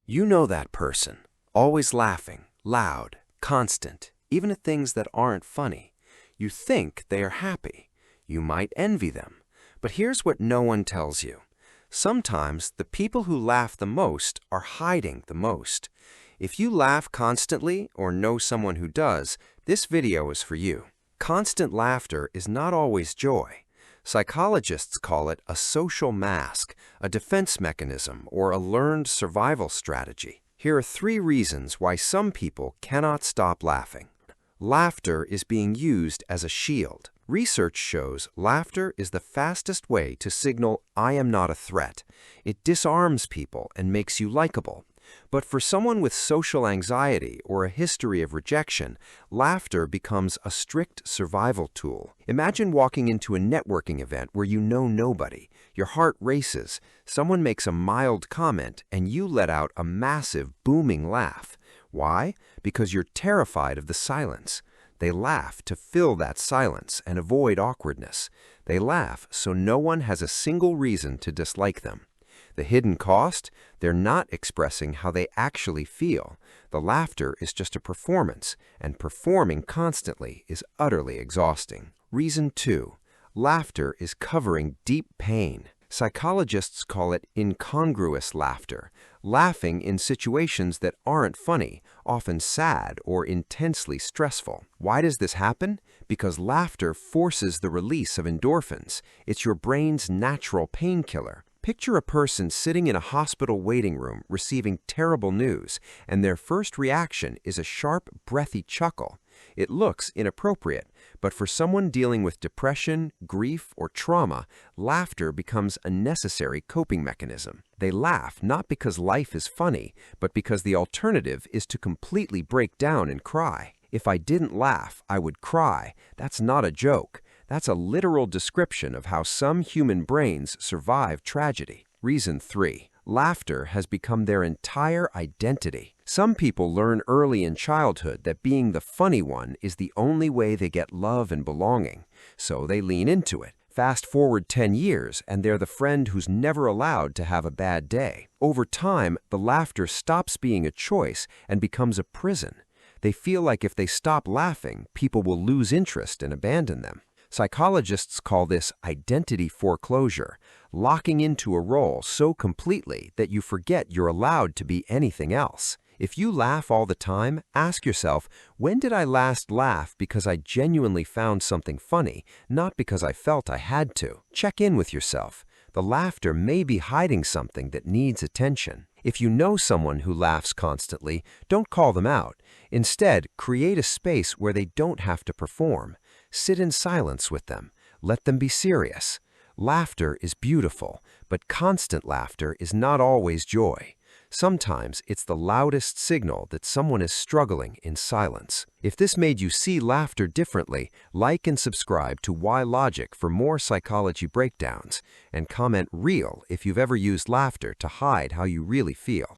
You know that person, always laughing, loud, constant, even at things that aren't funny. You think they are happy. You might envy them. But here's what no one tells you. Sometimes the people who laugh the most are hiding the most. If you laugh constantly or know someone who does, this video is for you. Constant laughter is not always joy. Psychologists call it a social mask, a defense mechanism, or a learned survival strategy. Here are 3 reasons why some people cannot stop laughing. Laughter is being used as a shield. Research shows laughter is the fastest way to signal, "I am not a threat." It disarms people and makes you likable. But for someone with social anxiety or a history of rejection, laughter becomes a strict survival tool. Imagine walking into a networking event where you know nobody. Your heart races, someone makes a mild comment, and you let out a massive, booming laugh. Why? Because you're terrified of the silence. They laugh to fill that silence and avoid awkwardness. They laugh so no one has a single reason to dislike them. The hidden cost? They're not expressing how they actually feel. The laughter is just a performance, and performing constantly is utterly exhausting. Reason 2. Laughter is covering deep pain. Psychologists call it incongruous laughter, laughing in situations that aren't funny, often sad or intensely stressful. Why does this happen? Because laughter forces the release of endorphins. It's your brain's natural painkiller. Picture a person sitting in a hospital waiting room receiving terrible news, and their first reaction is a sharp, breathy chuckle. It looks inappropriate, but for someone dealing with depression, grief, or trauma, laughter becomes a necessary coping mechanism. They laugh not because life is funny, but because the alternative is to completely break down and cry. If I didn't laugh, I would cry. That's not a joke. That's a literal description of how some human brains survive tragedy. Reason 3. Laughter has become their entire identity. Some people learn early in childhood that being the funny one is the only way they get love and belonging, so they lean into it. Fast forward 10 years, and they're the friend who's never allowed to have a bad day. Over time, the laughter stops being a choice and becomes a prison. They feel like if they stop laughing, people will lose interest and abandon them. Psychologists call this identity foreclosure, locking into a role so completely that you forget you're allowed to be anything else. If you laugh all the time, ask yourself, when did I last laugh because I genuinely found something funny, not because I felt I had to? Check in with yourself. The laughter may be hiding something that needs attention. If you know someone who laughs constantly, don't call them out. Instead, create a space where they don't have to perform. Sit in silence with them. Let them be serious. Laughter is beautiful, but constant laughter is not always joy. Sometimes it's the loudest signal that someone is struggling in silence. If this made you see laughter differently, like and subscribe to WhyLogik for more psychology breakdowns, and comment "real" if you've ever used laughter to hide how you really feel.